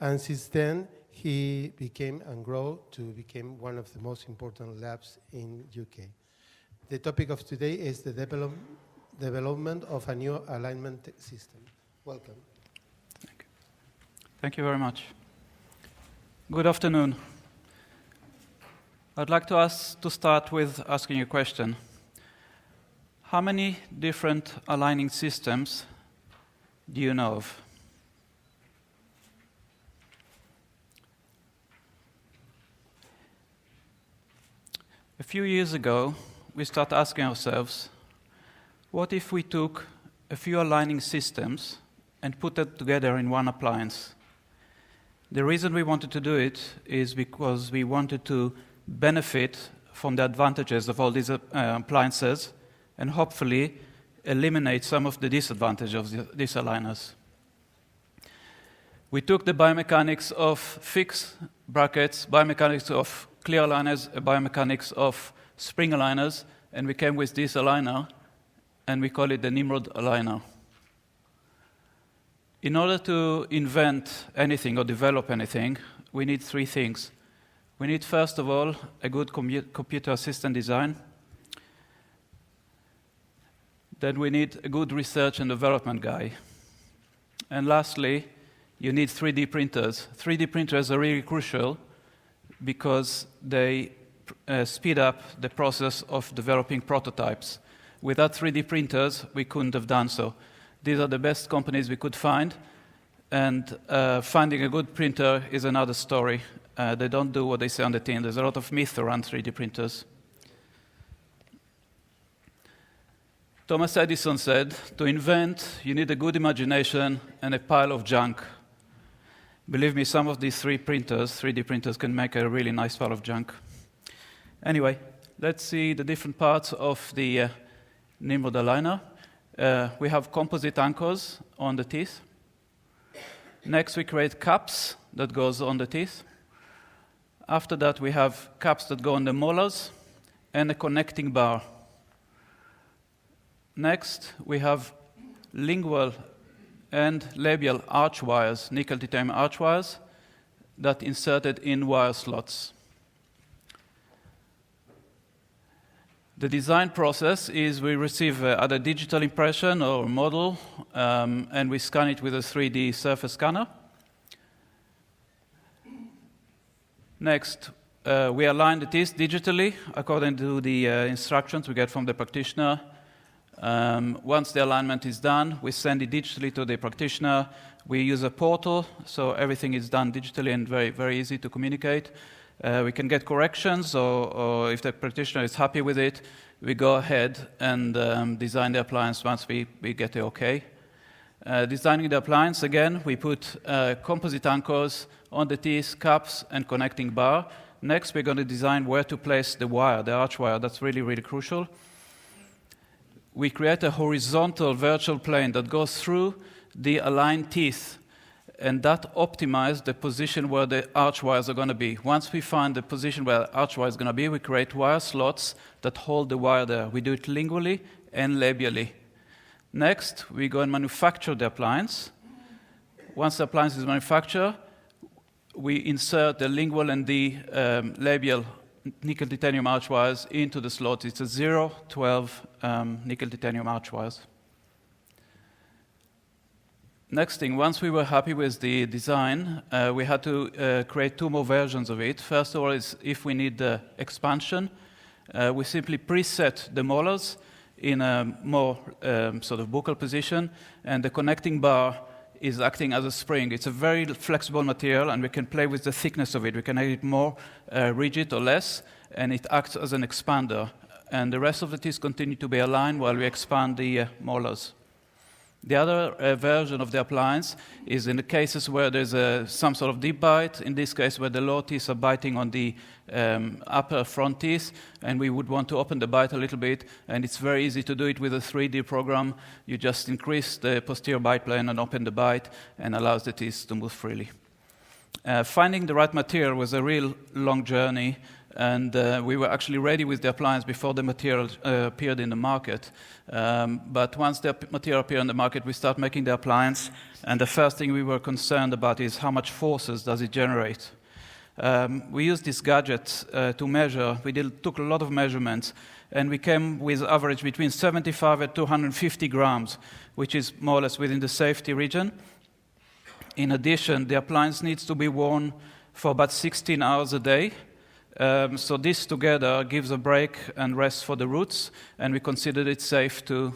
And since then, he became and grew to become one of the most important labs in UK. The topic of today is the development of a new alignment system. Welcome. Thank you. Thank you very much. Good afternoon. I'd like to start with asking a question. How many different aligning systems do you know of? A few years ago, we started asking ourselves, what if we took a few aligning systems and put them together in one appliance? The reason we wanted to do it is because we wanted to benefit from the advantages of all these appliances and hopefully eliminate some of the disadvantages of these aligners. We took the biomechanics of fixed brackets, biomechanics of clear aligners, biomechanics of spring aligners, and we came with this aligner, and we call it the Nimrod aligner. In order to invent anything or develop anything, we need three things. We need, first of all, a good computer assistant design. Then we need a good research and development guy. And lastly, you need 3D printers. 3D printers are really crucial because they speed up the process of developing prototypes. Without 3D printers, we couldn't have done so. These are the best companies we could find, and finding a good printer is another story. They don't do what they say on the tin. There's a lot of myth around 3D printers. Thomas Edison said, to invent, you need a good imagination and a pile of junk. Believe me, some of these 3D printers can make a really nice pile of junk. Anyway, let's see the different parts of the Nimrod aligner. We have composite anchors on the teeth. Next, we create caps that goes on the teeth. After that, we have caps that go on the molars and a connecting bar. Next, we have lingual and labial arch wires, nickel titanium arch wires, that inserted in wire slots. The design process is we receive either digital impression or model, and we scan it with a 3D surface scanner. Next, we align the teeth digitally according to the instructions we get from the practitioner. Once the alignment is done, we send it digitally to the practitioner. We use a portal, so everything is done digitally and very, very easy to communicate. We can get corrections, or if the practitioner is happy with it, we go ahead and design the appliance once we get the OK. Designing the appliance, again, we put composite anchors on the teeth, caps, and connecting bar. Next, we're going to design where to place the wire, the arch wire. That's really, really crucial. We create a horizontal virtual plane that goes through the aligned teeth, and that optimizes the position where the arch wires are going to be. Once we find the position where the arch wire is going to be, we create wire slots that hold the wire there. We do it lingually and labially. Next, we go and manufacture the appliance. Once the appliance is manufactured, we insert the lingual and the labial nickel titanium arch wires into the slot. It's a 0-12 nickel titanium arch wires. Next thing, once we were happy with the design, we had to create two more versions of it. First of all, is if we need the expansion, we simply preset the molars in a more sort of buccal position, and the connecting bar is acting as a spring. It's a very flexible material, and we can play with the thickness of it. We can make it more rigid or less, and it acts as an expander. And the rest of the teeth continue to be aligned while we expand the molars. The other version of the appliance is in the cases where there's some sort of deep bite, in this case where the lower teeth are biting on the upper front teeth, and we would want to open the bite a little bit, and it's very easy to do it with a 3D program. You just increase the posterior bite plane and open the bite, and allows the teeth to move freely. Finding the right material was a real long journey, and we were actually ready with the appliance before the material appeared in the market. But once the material appeared in the market, we started making the appliance, and the first thing we were concerned about is how much forces does it generate. We used this gadget to measure. We took a lot of measurements, and we came with average between 75 and 250 grams, which is more or less within the safety region. In addition, the appliance needs to be worn for about 16 hours a day. So this together gives a break and rest for the roots, and we considered it safe to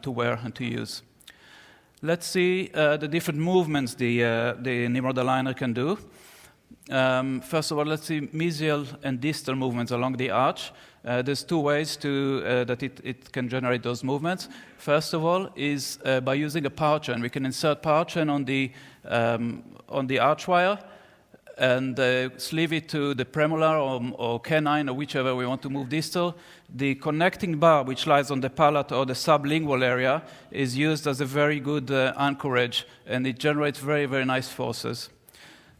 wear and to use. Let's see the different movements the Nimrod aligner can do. First of all, let's see mesial and distal movements along the arch. There's two ways that it can generate those movements. First of all is by using a power chain. We can insert power chain on the arch wire and sleeve it to the premolar or canine or whichever we want to move distal. The connecting bar, which lies on the palate or the sublingual area, is used as a very good anchorage, and it generates very, very nice forces.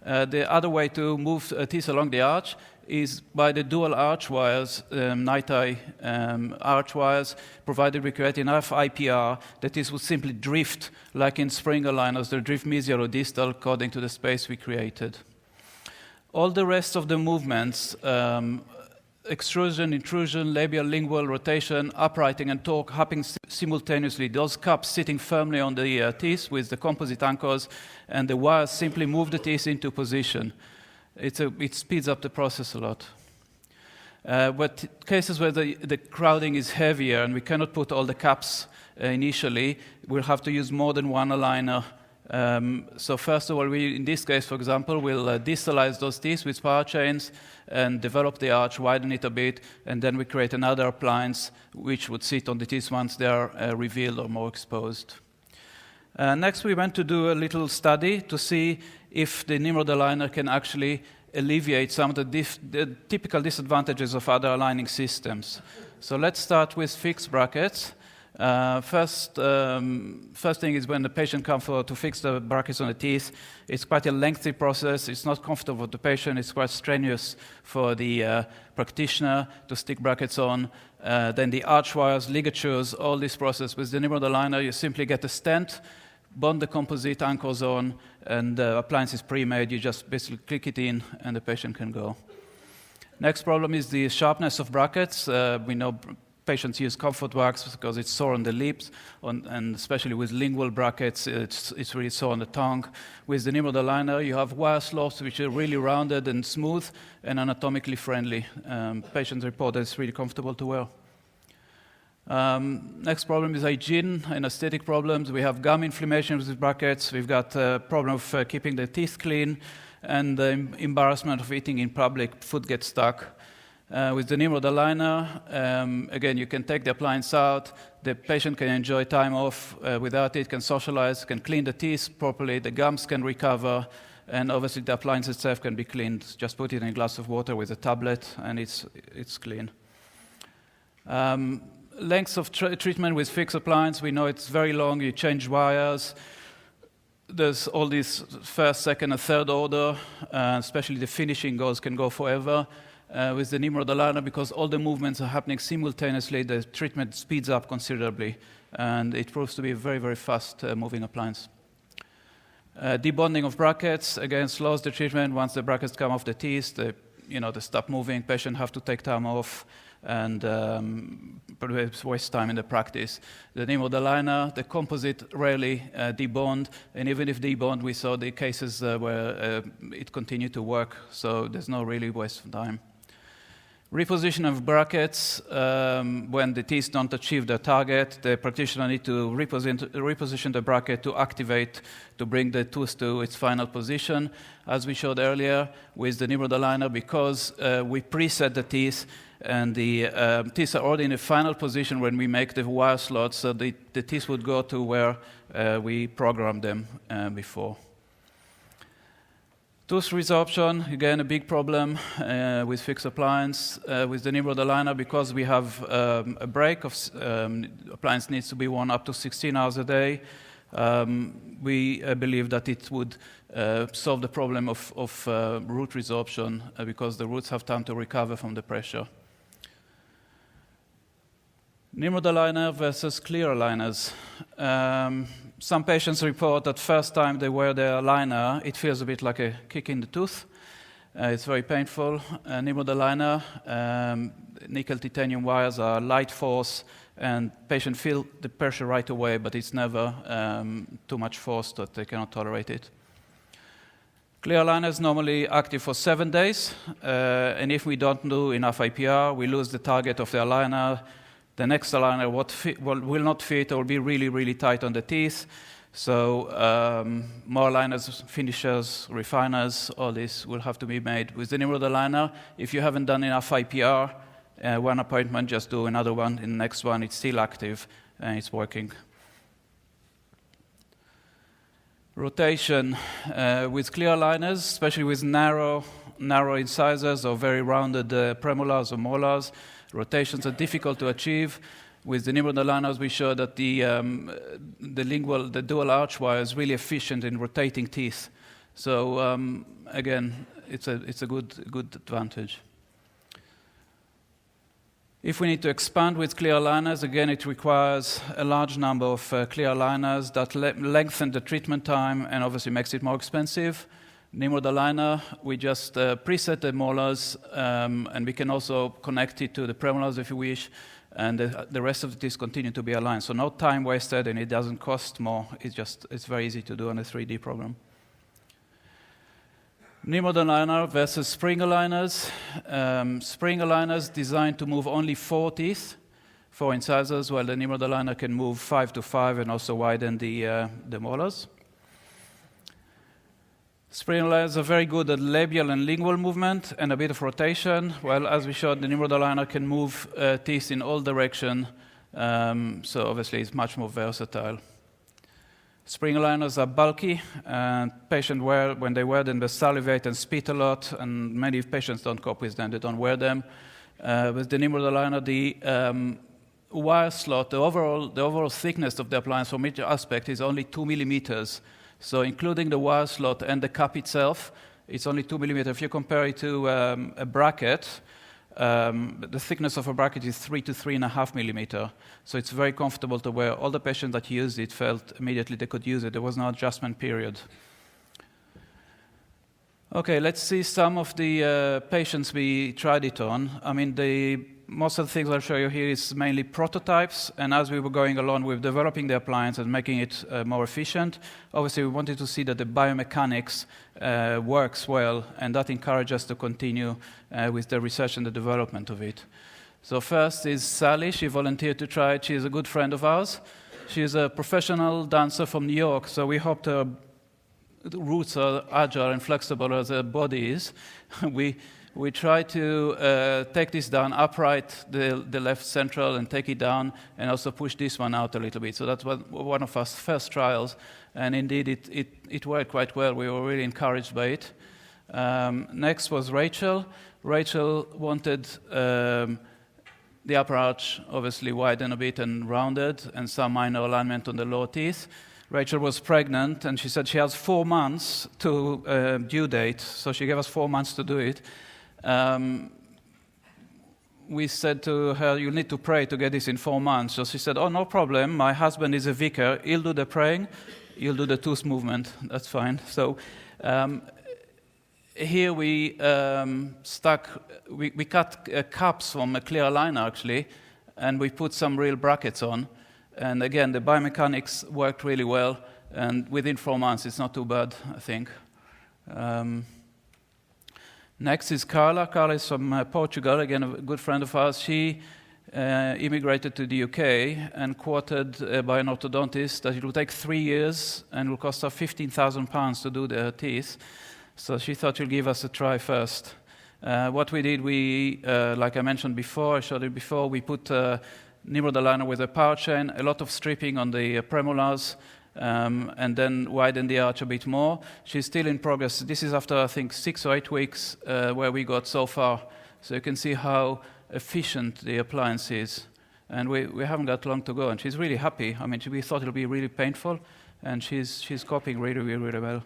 The other way to move teeth along the arch is by the dual arch wires, night-eye arch wires, provided we create enough IPR that this will simply drift, like in spring aligners, they drift mesial or distal according to the space we created. All the rest of the movements, extrusion, intrusion, labial, lingual, rotation, uprighting, and torque happening simultaneously. Those cups sitting firmly on the teeth with the composite anchors, and the wires simply move the teeth into position. It speeds up the process a lot. But cases where the crowding is heavier and we cannot put all the caps initially, we'll have to use more than one aligner. So first of all, in this case, for example, we'll distalize those teeth with power chains and develop the arch, widen it a bit, and then we create another appliance which would sit on the teeth once they are revealed or more exposed. Next, we went to do a little study to see if the Nimrod aligner can actually alleviate some of the typical disadvantages of other aligning systems. So let's start with fixed brackets. First thing is when the patient comes to fix the brackets on the teeth, it's quite a lengthy process. It's not comfortable for the patient. It's quite strenuous for the practitioner to stick brackets on. Then the arch wires, ligatures, all this process. With the Nimrod aligner, you simply get a stent, bond the composite anchors on, and the appliance is pre-made. You just basically click it in, and the patient can go. Next problem is the sharpness of brackets. We know patients use comfort wax because it's sore on the lips, and especially with lingual brackets, it's really sore on the tongue. With the Nimrod aligner, you have wire slopes which are really rounded and smooth and anatomically friendly. Patients report that it's really comfortable to wear. Next problem is hygiene and aesthetic problems. We have gum inflammation with brackets. We've got a problem of keeping the teeth clean, and the embarrassment of eating in public. Food gets stuck. With the Nimrod aligner, again, you can take the appliance out. The patient can enjoy time off without it, can socialize, can clean the teeth properly. The gums can recover, and obviously the appliance itself can be cleaned. Just put it in a glass of water with a tablet, and it's clean. Lengths of treatment with fixed appliance, we know it's very long. You change wires. There's all these first, second, and third order, especially the finishing can go forever. With the Nimrod aligner, because all the movements are happening simultaneously, the treatment speeds up considerably, and it proves to be a very, very fast moving appliance. Debonding of brackets, again, slows the treatment. Once the brackets come off the teeth, they stop moving. Patient have to take time off, and perhaps waste time in the practice. The Nimrod aligner, the composite rarely debond, and even if debond, we saw the cases where it continued to work, so there's no really waste of time. Reposition of brackets, when the teeth don't achieve their target, the practitioner need to reposition the bracket to activate, to bring the tooth to its final position. As we showed earlier with the Nimrod aligner, because we preset the teeth, and the teeth are already in the final position when we make the wire slots, so the teeth would go to where we programmed them before. Tooth resorption, again, a big problem with fixed appliance. With the Nimrod aligner, because we have a break of appliance needs to be worn up to 16 hours a day. We believe that it would solve the problem of root resorption because the roots have time to recover from the pressure. Nimrod aligner versus clear aligners. Some patients report that first time they wear their aligner, it feels a bit like a kick in the tooth. It's very painful. Nimrod aligner, nickel titanium wires are light force, and patients feel the pressure right away, but it's never too much force that they cannot tolerate it. Clear aligner is normally active for 7 days, and if we don't do enough IPR, we lose the target of the aligner. The next aligner will not fit or will be really, really tight on the teeth. So more aligners, finishers, refiners, all this will have to be made. With the Nimrod aligner, if you haven't done enough IPR, one appointment, just do another one. In the next one, it's still active and it's working. Rotation with clear aligners, especially with narrow incisors or very rounded premolars or molars, rotations are difficult to achieve. With the Nimrod aligners, we show that the lingual, the dual arch wire is really efficient in rotating teeth. So again, it's a good advantage. If we need to expand with clear aligners, again, it requires a large number of clear aligners that lengthen the treatment time and obviously makes it more expensive. Nimrod aligner, we just preset the molars, and we can also connect it to the premolars if you wish, and the rest of the teeth continue to be aligned. So no time wasted, and it doesn't cost more. It's very easy to do on a 3D program. Nimrod aligner versus spring aligners. Spring aligners designed to move only 4 teeth, 4 incisors, while the Nimrod aligner can move 5 to 5 and also widen the molars. Spring aligners are very good at labial and lingual movement and a bit of rotation, while as we showed, the Nimrod aligner can move teeth in all directions, so obviously it's much more versatile. Spring aligners are bulky, and patients when they wear them, they salivate and spit a lot, and many patients don't cope with them, they don't wear them. With the Nimrod aligner, the wire slot, the overall thickness of the appliance from each aspect is only 2 millimeters. So including the wire slot and the cup itself, it's only 2 millimeters. If you compare it to a bracket, the thickness of a bracket is 3 to 3.5 millimeters. So it's very comfortable to wear. All the patients that used it felt immediately they could use it. There was no adjustment period. Okay, let's see some of the patients we tried it on. I mean, most of the things I'll show you here is mainly prototypes, and as we were going along with developing the appliance and making it more efficient, obviously we wanted to see that the biomechanics works well, and that encouraged us to continue with the research and the development of it. So first is Sally. She volunteered to try it. She is a good friend of ours. She is a professional dancer from New York, so we hoped her roots are agile and flexible as her body is. We try to take this down upright, the left central, and take it down, and also push this one out a little bit. So that's one of our first trials, and indeed it worked quite well. We were really encouraged by it. Next was Rachel. Rachel wanted the upper arch obviously widened a bit and rounded, and some minor alignment on the lower teeth. Rachel was pregnant, and she said she has 4 months to due date, so she gave us 4 months to do it. We said to her, you need to pray to get this in 4 months. So she said, oh, no problem. My husband is a vicar. He'll do the praying. You'll do the tooth movement. That's fine. So here we cut cups from a clear aligner, actually, and we put some real brackets on. And again, the biomechanics worked really well. And within 4 months, it's not too bad, I think. Next is Carla. Carla is from Portugal, again, a good friend of ours. She immigrated to the UK and quoted by an orthodontist that it will take 3 years and will cost her £15,000 to do the teeth. So she thought she'll give us a try first. What we did, like I mentioned before, I showed it before, we put Nimrod aligner with a power chain, a lot of stripping on the premolars, and then widen the arch a bit more. She's still in progress. This is after, I think, 6 or 8 weeks where we got so far. So you can see how efficient the appliance is. And we haven't got long to go, and she's really happy. I mean, we thought it would be really painful, and she's coping really well.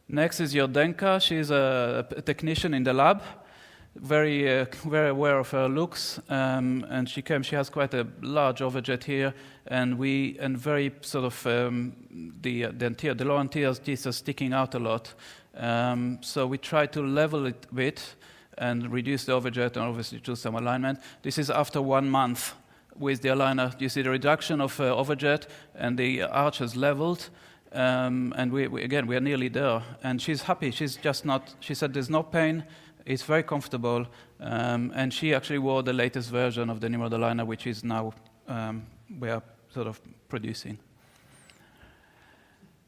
Next is Jordenka. She's a technician in the lab, very aware of her looks, and she has quite a large overjet here, and very sort of the lower anterior teeth are sticking out a lot. So we try to level it a bit and reduce the overjet, and obviously do some alignment. This is after 1 month with the aligner. You see the reduction of overjet, and the arch has leveled. And we are nearly there. And she's happy. She's just not. She said there's no pain. It's very comfortable. And she actually wore the latest version of the Nimrod aligner, which is now we are sort of producing.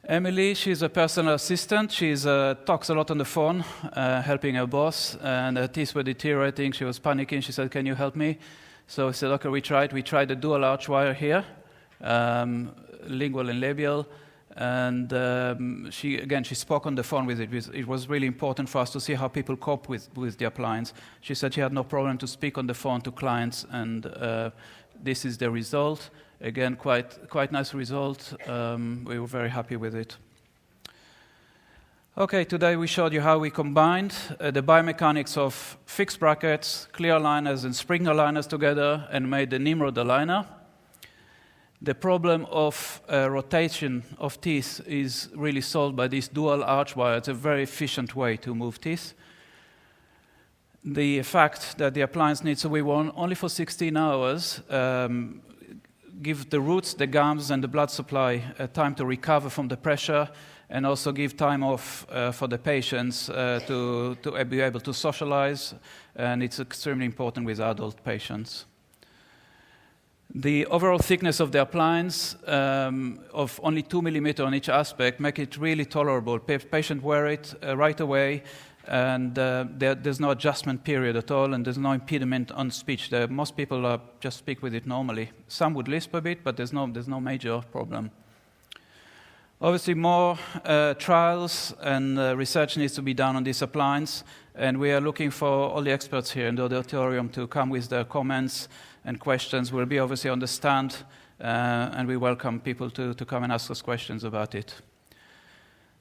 Emily, she's a personal assistant. She talks a lot on the phone, helping her boss. And her teeth were deteriorating. She was panicking. She said, "Can you help me?" So I said, "Okay, we tried. We tried the dual arch wire here, lingual and labial." And she spoke on the phone with it. It was really important for us to see how people cope with the appliance. She said she had no problem to speak on the phone to clients, and this is the result. Again, quite nice result. We were very happy with it. Okay, today we showed you how we combined the biomechanics of fixed brackets, clear aligners, and spring aligners together and made the Nimrod aligner. The problem of rotation of teeth is really solved by this dual arch wire. It's a very efficient way to move teeth. The fact that the appliance needs to be worn only for 16 hours give the roots, the gums, and the blood supply time to recover from the pressure, and also give time off for the patients to be able to socialize, and it's extremely important with adult patients. The overall thickness of the appliance of only 2 millimeters on each aspect make it really tolerable. Patient wear it right away, and there's no adjustment period at all, and there's no impediment on speech. Most people just speak with it normally. Some would lisp a bit, but there's no major problem. Obviously, more trials and research needs to be done on this appliance, and we are looking for all the experts here in the auditorium to come with their comments and questions. We'll be obviously on the stand, and we welcome people to come and ask us questions about it.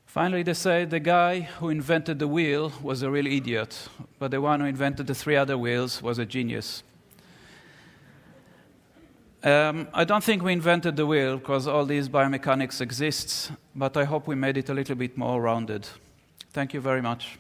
Finally, they say the guy who invented the wheel was a real idiot, but the one who invented the 3 other wheels was a genius. I don't think we invented the wheel because all these biomechanics exists, but I hope we made it a little bit more rounded. Thank you very much.